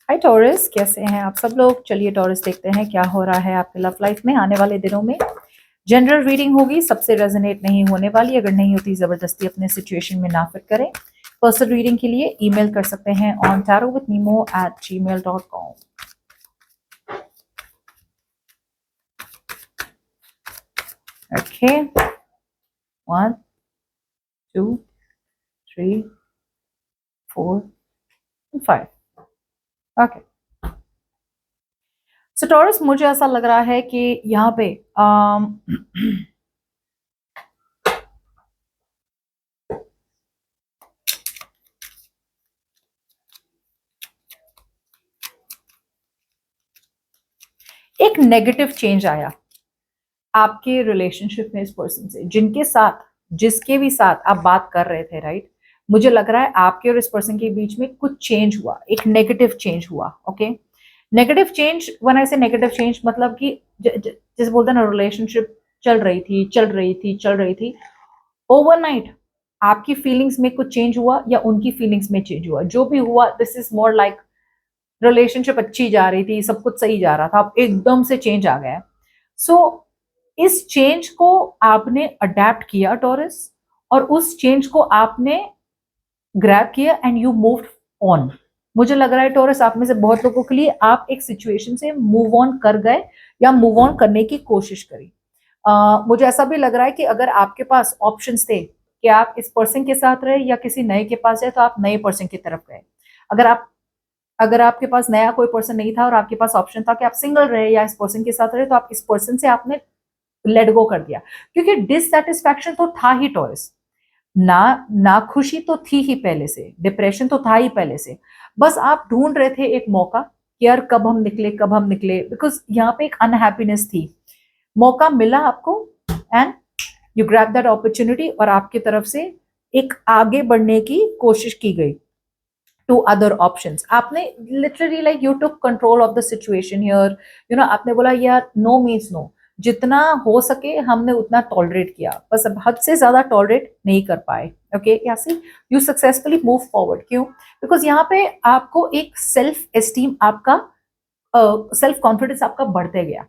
हाय taurus, कैसे हैं आप सब लोग। चलिए टॉरस देखते हैं क्या हो रहा है आपके लव लाइफ में आने वाले दिनों में। जनरल रीडिंग होगी, सबसे रेजोनेट नहीं होने वाली, अगर नहीं होती जबरदस्ती अपने सिचुएशन में ना फिट करें। पर्सनल रीडिंग के लिए ईमेल कर सकते हैं on tarotwithnemo@gmail.com। Okay, 1 2 3 4 5। Okay, so taurus मुझे ऐसा लग रहा है कि यहाँ पे एक नेगेटिव चेंज आया आपके रिलेशनशिप में इस पर्सन से, जिनके साथ जिसके भी साथ आप बात कर रहे थे, राइट। मुझे लग रहा है आपके और इस पर्सन के बीच में कुछ चेंज हुआ, एक नेगेटिव चेंज हुआ। Okay, negative change, when I से नेगेटिव चेंज मतलब कि जैसे बोलते हैं ना, रिलेशनशिप चल रही थी ओवरनाइट आपकी फीलिंग्स में कुछ चेंज हुआ या उनकी फीलिंग्स में चेंज हुआ, जो भी हुआ, this is more like relationship अच्छी जा रही थी, सब कुछ सही जा रहा था, अब एकदम से चेंज आ गया। सो इस चेंज को आपने अडेप्ट किया टॉरस, और उस चेंज को आपने ग्रैब किया एंड यू मूव्ड ऑन। मुझे लग रहा है टॉरस, आप में से बहुत लोगों के लिए आप एक सिचुएशन से मूव ऑन कर गए या मूव ऑन करने की कोशिश करी। मुझे ऐसा भी लग रहा है कि अगर आपके पास ऑप्शंस थे कि आप इस पर्सन के साथ रहे या किसी नए के पास है, तो आप नए पर्सन की तरफ गए। अगर आपके पास नया कोई पर्सन नहीं था और आपके पास ऑप्शन था कि आप सिंगल रहे या इस पर्सन के साथ रहे, तो आप इस पर्सन से आपने लेट गो कर दिया, क्योंकि डिससेटिस्फैक्शन तो था ही टॉरस। ना खुशी तो थी ही पहले से, डिप्रेशन तो था ही पहले से। बस आप ढूंढ रहे थे एक मौका कि यार कब हम निकले, बिकॉज यहाँ पे एक अनहैप्पीनेस थी। मौका मिला आपको and you grab that opportunity, और आपकी तरफ से एक आगे बढ़ने की कोशिश की गई टू अदर ऑप्शंस। आपने literally like you took control of the situation here, you know, आपने बोला यार नो मीन्स नो, जितना हो सके हमने उतना टॉलरेट किया, बस अब हद से ज्यादा टॉलरेट नहीं कर पाए। ओके, यासी यू सक्सेसफुली मूव फॉरवर्ड। क्यों? बिकॉज यहाँ पे आपको एक सेल्फ एस्टीम आपका, सेल्फ कॉन्फिडेंस आपका बढ़ते गया।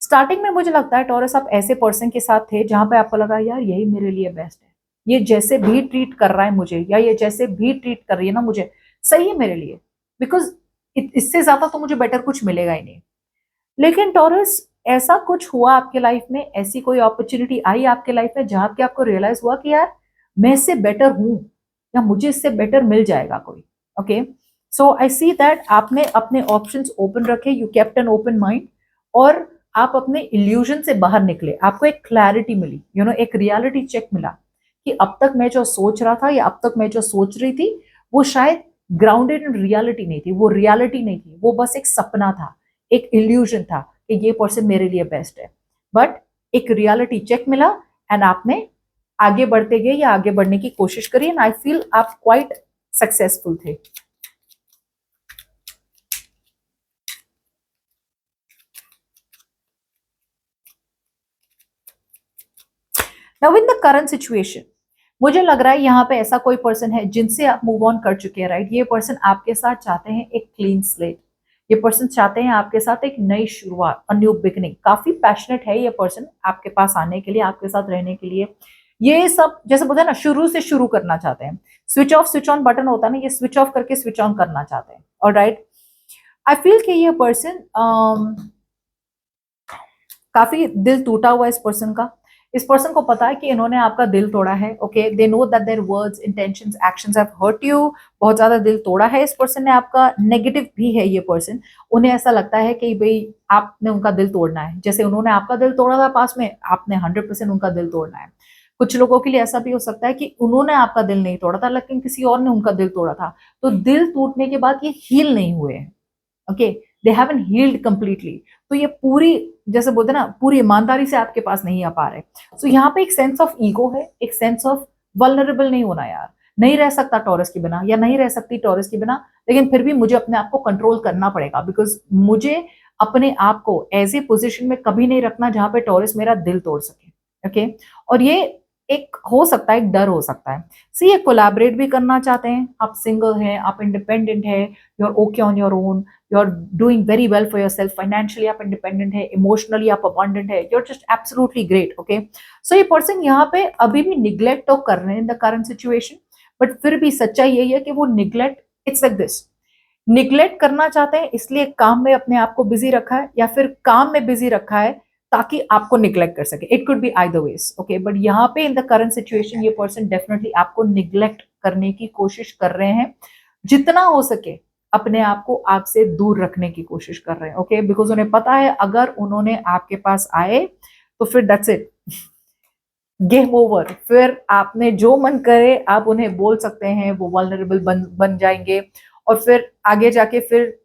स्टार्टिंग में मुझे लगता है टॉरस, आप ऐसे पर्सन के साथ थे जहां पे आपको लगा यार यही मेरे लिए बेस्ट है, ये जैसे भी ट्रीट कर रहा है मुझे, या ये जैसे भी ट्रीट कर रही है ना मुझे, सही है मेरे लिए, बिकॉज इससे ज्यादा तो मुझे बेटर कुछ मिलेगा ही नहीं। लेकिन टॉरस, ऐसा कुछ हुआ आपके लाइफ में, ऐसी कोई अपॉर्चुनिटी आई आपके लाइफ में जहां पे आपको रियलाइज हुआ कि यार मैं इससे बेटर हूं, या मुझे इससे बेटर मिल जाएगा कोई। Okay, so I see that आपने अपने ऑप्शंस ओपन रखे, you kept an open mind, और आप अपने इल्यूजन से बाहर निकले। आपको एक क्लैरिटी मिली, यू नो, एक रियलिटी चेक मिला कि अब तक मैं जो सोच रहा था या अब तक मैं जो सोच रही थी, वो शायद ग्राउंडेड इन रियलिटी नहीं थी, वो रियलिटी नहीं थी, वो बस एक सपना था, एक इल्यूजन था कि ये पर्सन मेरे लिए बेस्ट है। बट एक रियलिटी चेक मिला एंड आपने आगे बढ़ते गए या आगे बढ़ने की कोशिश करी, एंड आई फील आप क्वाइट सक्सेसफुल थे। Now in the current situation, मुझे लग रहा है यहाँ पे ऐसा कोई पर्सन है जिनसे आप मूव ऑन कर चुके हैं, राइट। ये पर्सन आपके साथ चाहते हैं एक क्लीन स्लेट, ये पर्सन चाहते हैं आपके साथ एक नई शुरुआत, अ न्यू बिगनिंग। काफी पैशनेट है ये पर्सन आपके पास आने के लिए, आपके साथ रहने के लिए। ये सब जैसे बोलते हैं ना, शुरू से शुरू करना चाहते हैं। Switch off switch on button होता है ना, ये स्विच ऑफ करके स्विच ऑन करना चाहते हैं। और राइट, आई फील कि ये पर्सन काफी दिल टूटा हुआ है इस पर्सन का। इस पर्सन को पता है कि इन्होंने आपका दिल तोड़ा है। Okay, they know that their words, intentions, actions have hurt you. बहुत ज्यादा दिल तोड़ा है इस पर्सन ने आपका। नेगेटिव भी है ये पर्सन। उन्हें ऐसा लगता है कि भाई आपने उनका दिल तोड़ना है, जैसे उन्होंने आपका दिल तोड़ा था पास में, आपने 100% उनका दिल तोड़ना है। कुछ लोगों के लिए ऐसा भी हो सकता है कि उन्होंने आपका दिल नहीं तोड़ा था, लेकिन किसी और ने उनका दिल तोड़ा था। तो दिल टूटने के बाद ये हील नहीं हुए हैं। Okay, they haven't healed completely. तो ये पूरी, जैसे बोलते हैं ना, पूरी ईमानदारी से आपके पास नहीं आ पा रहे। सो यहाँ पे एक सेंस ऑफ ईगो है, एक सेंस ऑफ वल्नरेबल नहीं होना यार। नहीं रह सकता टॉरस के बिना, या नहीं रह सकती टॉरस के बिना, लेकिन फिर भी मुझे अपने आप को कंट्रोल करना पड़ेगा, बिकॉज मुझे अपने आप को एज ए पोजिशन में कभी नहीं रखना जहां पे टॉरस मेरा दिल तोड़ सके। ओके, और ये एक हो सकता है, एक डर हो सकता है। सी ये कोलैबोरेट भी करना चाहते हैं, आप सिंगल हैं, आप इंडिपेंडेंट है, you are okay on your own, you are doing very well for yourself, financially आप इंडिपेंडेंट है, इमोशनली आप अबंडेंट है, you are just absolutely great. Okay, so ये पर्सन यहाँ पे अभी भी निग्लेक्ट तो कर रहे हैं in the current situation, but फिर भी सच्चाई यही है कि वो neglect, it's like this, neglect करना चाहते हैं इसलिए काम में अपने आप को बिजी रखा है, या फिर काम में बिजी रखा है ताकि आपको निग्लेक्ट कर सके। It could be either ways. Okay, but यहाँ पे इन द करंट सिचुएशन ये पर्सन डेफिनेटली आपको निग्लेक्ट करने की कोशिश कर रहे हैं, जितना हो सके अपने आप को आपसे दूर रखने की कोशिश कर रहे हैं। ओके, बिकॉज उन्हें पता है अगर उन्होंने आपके पास आए तो फिर दैट्स इट, गेम ओवर। फिर आपने जो मन करे आप उन्हें बोल सकते हैं, वो वल्नरेबल बन जाएंगे, और फिर आगे जाके फिर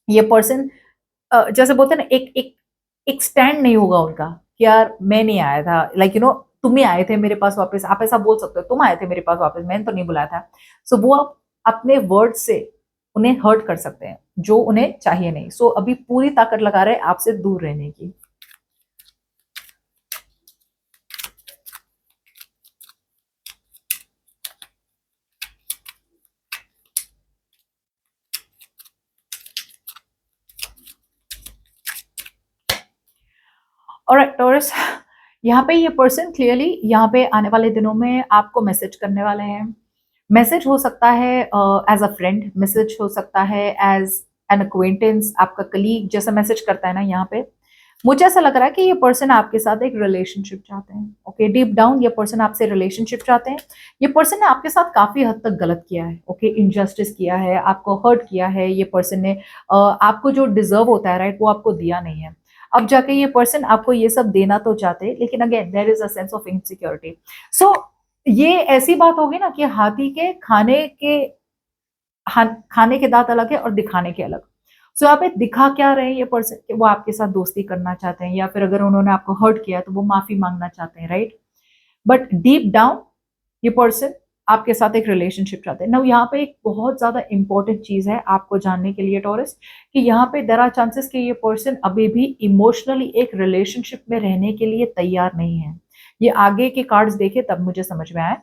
ये पर्सन जैसे बोलते हैं ना, एक स्टैंड नहीं होगा उनका कि यार मैं नहीं आया था, लाइक यू नो, तुम ही आए थे मेरे पास वापस, आप ऐसा बोल सकते हो, तुम आए थे मेरे पास वापस, मैंने तो नहीं बुलाया था। सो वो आप अपने वर्ड से उन्हें हर्ट कर सकते हैं, जो उन्हें चाहिए नहीं। सो अभी पूरी ताकत लगा रहे हैं आपसे दूर रहने की। ऑलराइट टॉरस, यहाँ पे ये पर्सन क्लियरली यहाँ पे आने वाले दिनों में आपको मैसेज करने वाले हैं। मैसेज हो सकता है एज अ फ्रेंड, मैसेज हो सकता है एज एन अक्वेंटेंस, आपका कलीग जैसा मैसेज करता है ना। यहाँ पे मुझे ऐसा लग रहा है कि ये पर्सन आपके साथ एक रिलेशनशिप चाहते हैं। ओके, डीप डाउन ये पर्सन आपसे रिलेशनशिप चाहते हैं। ये पर्सन ने आपके साथ काफी हद तक गलत किया है। ओके, इनजस्टिस किया है, आपको हर्ट किया है। ये पर्सन ने आपको जो डिजर्व होता है, राइट, वो आपको दिया नहीं है। अब जाके ये पर्सन आपको ये सब देना तो चाहते हैं, लेकिन again there is a sense of insecurity. So ये ऐसी बात होगी ना कि हाथी के खाने के दांत अलग है और दिखाने के अलग। सो यहाँ पे दिखा क्या रहे हैं ये पर्सन कि वो आपके साथ दोस्ती करना चाहते हैं, या फिर अगर उन्होंने आपको हर्ट किया तो वो माफी मांगना चाहते हैं, राइट। बट डीप डाउन ये पर्सन आपके साथ एक रिलेशनशिप चाहते हैं ना। यहाँ पे एक बहुत ज्यादा इंपॉर्टेंट चीज है आपको जानने के लिए टॉरस, कि यहाँ पे देयर आर चांसेस कि ये पर्सन अभी भी इमोशनली एक रिलेशनशिप में रहने के लिए तैयार नहीं है। ये आगे के कार्ड्स देखे तब मुझे समझ में आया,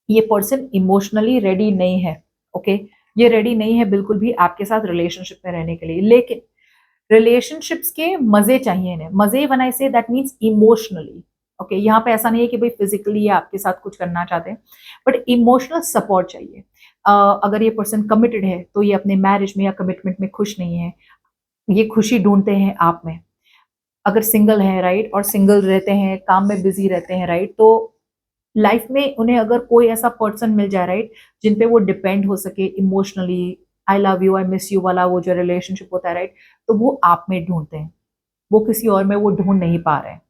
ये पर्सन इमोशनली रेडी नहीं है। ओके, ये रेडी नहीं है बिल्कुल भी आपके साथ रिलेशनशिप में रहने के लिए, लेकिन रिलेशनशिप्स के मजे चाहिए इन्हें। मजे when I say that means emotionally. Okay, यहाँ पे ऐसा नहीं है कि भाई फिजिकली आपके साथ कुछ करना चाहते हैं, बट इमोशनल सपोर्ट चाहिए। अगर ये पर्सन कमिटेड है तो ये अपने मैरिज में या कमिटमेंट में खुश नहीं है, ये खुशी ढूंढते हैं आप में। अगर सिंगल है, राइट, और सिंगल रहते हैं, काम में बिजी रहते हैं, राइट, तो लाइफ में उन्हें अगर कोई ऐसा पर्सन मिल जाए, राइट, जिन पे वो डिपेंड हो सके emotionally, I love you, I miss you वाला वो जो रिलेशनशिप होता है, राइट, तो वो आप में ढूंढते हैं, वो किसी और में वो ढूंढ नहीं पा रहे हैं।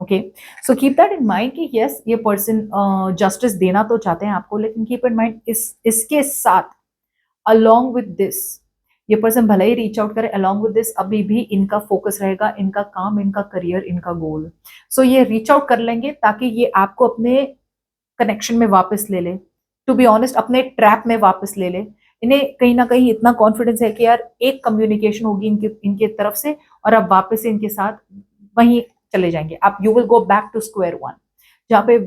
Okay, so keep that in mind कि यस ये पर्सन जस्टिस देना तो चाहते हैं आपको, लेकिन कीप इन माइंड इसके साथ अलोंग विद दिस, ये पर्सन भले ही रीच आउट करे, अलोंग विद दिस अभी भी इनका फोकस रहेगा, इनका काम, इनका करियर, इनका गोल। सो ये रीच आउट कर लेंगे ताकि ये आपको अपने कनेक्शन में वापस ले ले, टू बी ऑनेस्ट अपने ट्रैप में वापस ले ले। इन्हें कहीं ना कहीं इतना कॉन्फिडेंस है कि यार एक कम्युनिकेशन होगी इनके इनके तरफ से, और आप वापस से इनके साथ वहीं चले जाएंगे। आप you will go back to square one, जहाँ पे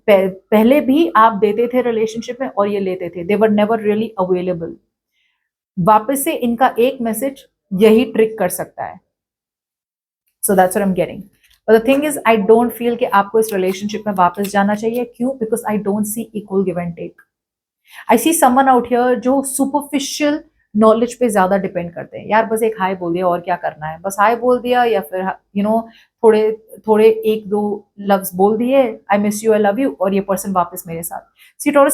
पहले भी आप देते थे रिलेशनशिप में और ये लेते थे, दे वर नेवर रियली अवेलेबल। वापस से इनका एक मैसेज यही ट्रिक कर सकता है। So that's what I am getting, but the thing is I don't feel कि आपको इस रिलेशनशिप में वापस जाना चाहिए। क्यों? Because I don't see equal give and take. I see someone out here जो सुपरफिशियल नॉलेज पे ज्यादा डिपेंड करते हैं। यार बस एक हाई बोल दिया और क्या करना है, बस हाई बोल दिया, या फिर यू नो थोड़े थोड़े एक दो लफ्ज बोल दिए, I miss you, I love you, और ये पर्सन वापस मेरे साथ। सीट और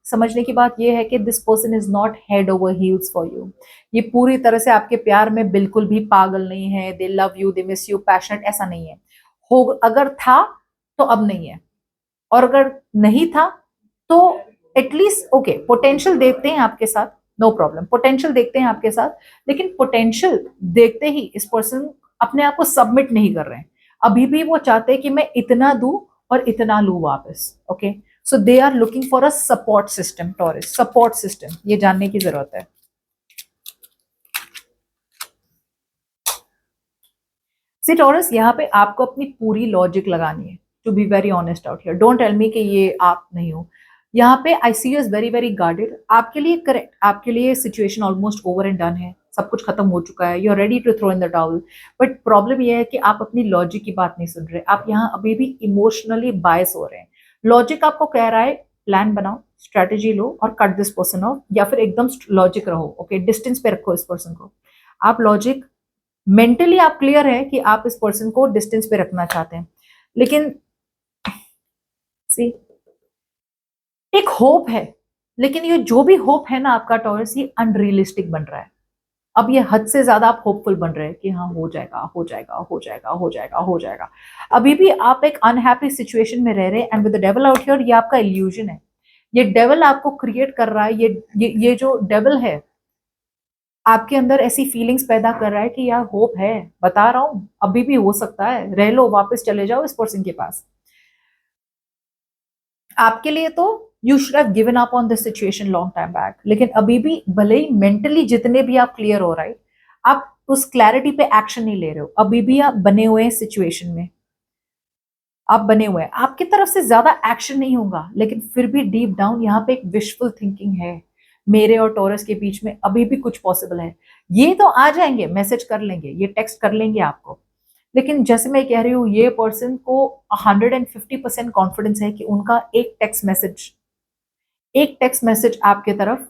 समझने की बात ये है कि this person is not head over heels for you. ये पूरी तरह से आपके प्यार में बिल्कुल भी पागल नहीं है। दे love you, they miss you, passionate, ऐसा नहीं है। हो अगर था तो अब नहीं है, और अगर नहीं था तो एटलीस्ट ओके पोटेंशियल देखते हैं आपके साथ, नो प्रॉब्लम, पोटेंशियल देखते हैं आपके साथ, लेकिन पोटेंशियल देखते ही इस पर्सन अपने आप को सबमिट नहीं कर रहे हैं। अभी भी वो चाहते हैं कि मैं इतना दूं और इतना लूं वापस। Okay, so they are looking for a support system Taurus, support system, ये जानने की जरूरत है। सी टॉरस, यहाँ पे आपको अपनी पूरी लॉजिक लगानी है। To be very honest out here, don't tell me कि ये आप नहीं हो। यहाँ पे I see you is very very guarded, आपके लिए करेक्ट, आपके लिए situation almost over and done है, सब कुछ खत्म हो चुका है, you are ready to throw in the towel. But problem ये है कि आप अपनी लॉजिक की बात नहीं सुन रहे, आप यहाँ अभी भी इमोशनली बायस हो रहे हैं। लॉजिक आपको कह रहा है प्लान बनाओ, स्ट्रेटेजी लो और कट दिस पर्सन ऑफ, या फिर एकदम लॉजिक रहो, ओके डिस्टेंस पे रखो इस पर्सन को। आप लॉजिक मेंटली आप क्लियर है कि आप इस पर्सन को डिस्टेंस पे रखना चाहते हैं, लेकिन सी एक होप है, लेकिन ये जो भी होप है ना आपका टॉरस, ये अनरियलिस्टिक बन रहा है। अब ये हद से ज्यादा आप होपफुल बन रहे हैं कि हाँ हो जाएगा हो जाएगा हो जाएगा हो जाएगा हो जाएगा। अभी भी आप एक अनहैप्पी सिचुएशन में रह रहे हैं, and with the devil out here, ये आपका इल्यूजन है। ये डेविल आपको क्रिएट कर रहा है, ये जो डेविल है आपके अंदर ऐसी फीलिंग्स पैदा कर रहा है कि यार होप है, बता रहा हूं अभी भी हो सकता है, रह लो, वापस चले जाओ इस पर्सन के पास। आपके लिए तो you should have given up on this situation long time back, लेकिन अभी भी भले ही मेंटली जितने भी आप क्लियर हो, राइट, आप उस क्लैरिटी पे एक्शन नहीं ले रहे हो, अभी भी आप बने हुए हैं सिचुएशन में, आप बने हुए हैं, आपकी तरफ से ज्यादा एक्शन नहीं होगा, लेकिन फिर भी डीप डाउन यहाँ पे एक विशफुल थिंकिंग है। मेरे और टॉरस के बीच में अभी भी कुछ पॉसिबल है, ये तो आ जाएंगे, मैसेज कर लेंगे, ये टेक्स्ट कर लेंगे आपको, लेकिन जैसे मैं कह रही हूँ ये पर्सन को 150% कॉन्फिडेंस है कि उनका एक टेक्स्ट मैसेज आपके तरफ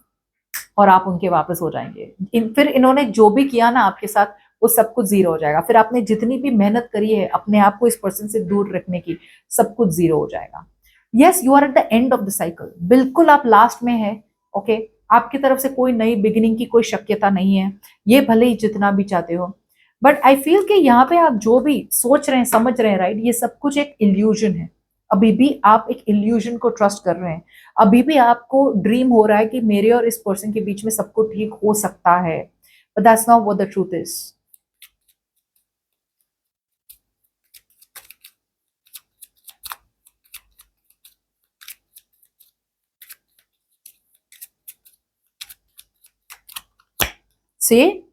और आप उनके वापस हो जाएंगे। फिर इन्होंने जो भी किया ना आपके साथ, वो सब कुछ जीरो हो जाएगा, फिर आपने जितनी भी मेहनत करी है अपने आप को इस पर्सन से दूर रखने की, सब कुछ जीरो हो जाएगा। Yes, you are at the end of the cycle, बिल्कुल आप लास्ट में है, ओके आपकी तरफ से कोई नई बिगिनिंग की कोई शक्यता नहीं है, ये भले ही जितना भी चाहते हो। बट आई फील कि यहाँ पे आप जो भी सोच रहे हैं, समझ रहे हैं, राइट, ये सब कुछ एक इल्यूजन है। अभी भी आप एक इल्यूजन को ट्रस्ट कर रहे हैं, अभी भी आपको ड्रीम हो रहा है कि मेरे और इस पर्सन के बीच में सब कुछ ठीक हो सकता है, but that's not what the truth is. से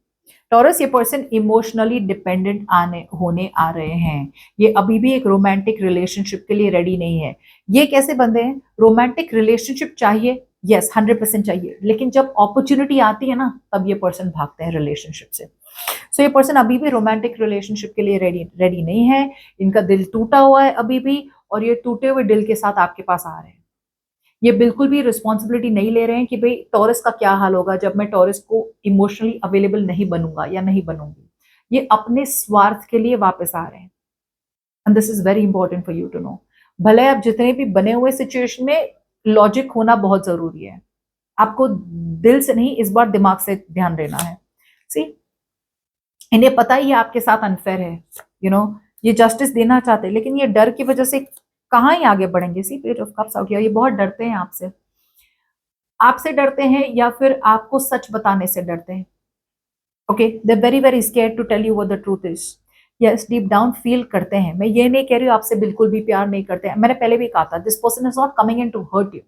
टॉरस, ये पर्सन इमोशनली डिपेंडेंट होने आ रहे हैं, ये अभी भी एक रोमांटिक रिलेशनशिप के लिए रेडी नहीं है। ये कैसे बंदे हैं, रोमांटिक रिलेशनशिप चाहिए, यस 100% चाहिए, लेकिन जब अपॉर्चुनिटी आती है ना, तब ये पर्सन भागते हैं रिलेशनशिप से। सो ये पर्सन अभी भी रोमांटिक रिलेशनशिप के लिए रेडी नहीं है, इनका दिल टूटा हुआ है अभी भी, और ये टूटे हुए दिल के साथ आपके पास आ रहे हैं। ये बिल्कुल भी रिस्पॉन्सिबिलिटी नहीं ले रहे हैं कि भाई टॉरस का क्या हाल होगा जब मैं टॉरस को इमोशनली अवेलेबल नहीं बनूंगा या नहीं बनूंगी। ये अपने स्वार्थ के लिए वापस आ रहे हैं, and this is very important for you to know. भले आप जितने भी बने हुए सिचुएशन में, लॉजिक होना बहुत जरूरी है, आपको दिल से नहीं, इस बार दिमाग से ध्यान देना है। सी, इन्हें पता ही है आपके साथ अनफेयर है, ये जस्टिस देना चाहते हैं, लेकिन ये डर की वजह से कहाँ ही आगे बढ़ेंगे। सी पेज ऑफ कप्स आउट, ये बहुत डरते हैं आपसे, आपसे डरते हैं या फिर आपको सच बताने से डरते हैं। Okay, they very very scared to tell you what the truth is. Yes, deep down feel करते हैं, मैं ये नहीं कह रही हूँ आपसे बिल्कुल भी प्यार नहीं करते हैं, मैंने पहले भी कहा था this person is not coming in to hurt you,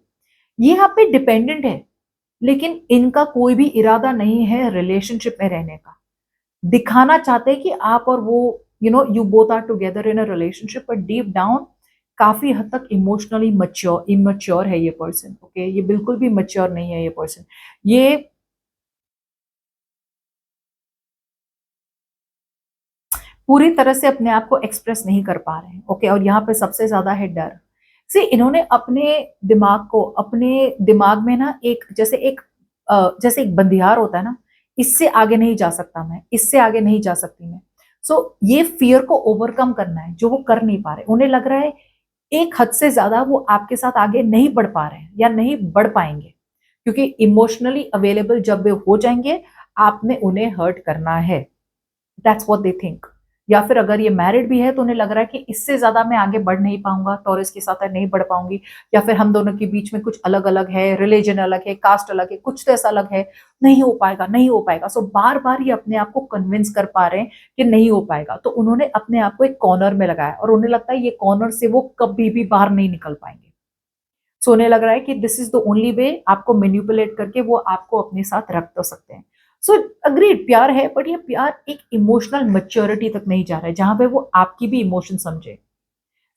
ये आप पे डिपेंडेंट है, लेकिन इनका कोई भी इरादा नहीं है रिलेशनशिप में रहने का। दिखाना चाहते हैं कि आप और वो you both are together in a relationship, but deep down काफी हद तक इमोशनली इमेच्योर है ये पर्सन। ओके, ये बिल्कुल भी मैच्योर नहीं है ये पर्सन, ये पूरी तरह से अपने आप को एक्सप्रेस नहीं कर पा रहे हैं। ओके, और यहाँ पे सबसे ज्यादा है डर। सी, इन्होंने अपने दिमाग में ना एक जैसे एक बंदियार होता है ना, इससे आगे नहीं जा सकता मैं, इससे आगे नहीं जा सकती मैं। सो ये फियर को ओवरकम करना है जो वो कर नहीं पा रहे, उन्हें लग रहा है एक हद से ज्यादा वो आपके साथ आगे नहीं बढ़ पा रहे हैं या नहीं बढ़ पाएंगे, क्योंकि इमोशनली अवेलेबल जब वे हो जाएंगे, आपने उन्हें हर्ट करना है, दैट्स व्हाट दे थिंक। या फिर अगर ये मैरिड भी है तो उन्हें लग रहा है कि इससे ज्यादा मैं आगे बढ़ नहीं पाऊंगा, टॉरस के साथ नहीं बढ़ पाऊंगी, या फिर हम दोनों के बीच में कुछ अलग अलग है, रिलीजन अलग है, कास्ट अलग है, कुछ तो ऐसा अलग है, नहीं हो पाएगा नहीं हो पाएगा। सो बार बार ये अपने आप को कन्विंस कर पा रहे हैं कि नहीं हो पाएगा, तो उन्होंने अपने आप को एक कॉर्नर में लगाया, और उन्हें लगता है ये कॉर्नर से वो कभी भी बाहर नहीं निकल पाएंगे। सो उन्हें लग रहा है कि this is the only way, आपको मैनिपुलेट करके वो आपको अपने साथ रख तो सकते हैं। सो अग्रीड, प्यार है, बट ये प्यार एक इमोशनल मैच्योरिटी तक नहीं जा रहा है जहां पे वो आपकी भी इमोशन समझे।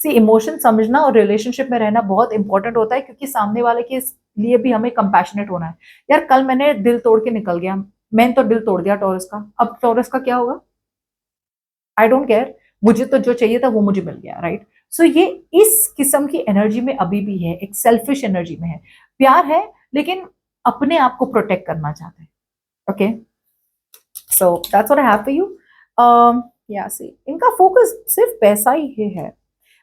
सी इमोशन समझना और रिलेशनशिप में रहना बहुत इंपॉर्टेंट होता है, क्योंकि सामने वाले के लिए भी हमें कंपैशनेट होना है। यार कल मैंने दिल तोड़ के निकल गया, मैंने तो दिल तोड़ दिया टॉरस का, अब टॉरस का क्या होगा? आई डोंट केयर, मुझे तो जो चाहिए था वो मुझे मिल गया, राइट? सो ये इस किस्म की एनर्जी में अभी भी है, एक सेल्फिश एनर्जी में है। प्यार है लेकिन अपने आप को प्रोटेक्ट करना चाहते हैं। Okay, so that's what I have for you. या सी इनका फोकस सिर्फ पैसा ही है।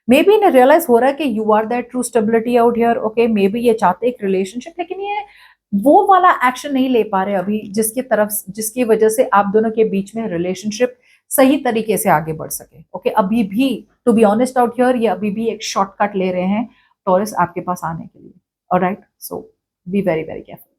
मे बी इन्हें रियलाइज हो रहा है कि you are that true stability out here. Okay, maybe ये चाहते एक रिलेशनशिप, लेकिन ये वो वाला एक्शन नहीं ले पा रहे अभी जिसकी वजह से आप दोनों के बीच में रिलेशनशिप सही तरीके से आगे बढ़ सके। ओके, अभी भी to be honest out here ये अभी भी एक शॉर्टकट ले रहे हैं टॉरस आपके पास आने के लिए। Alright, so be very very careful.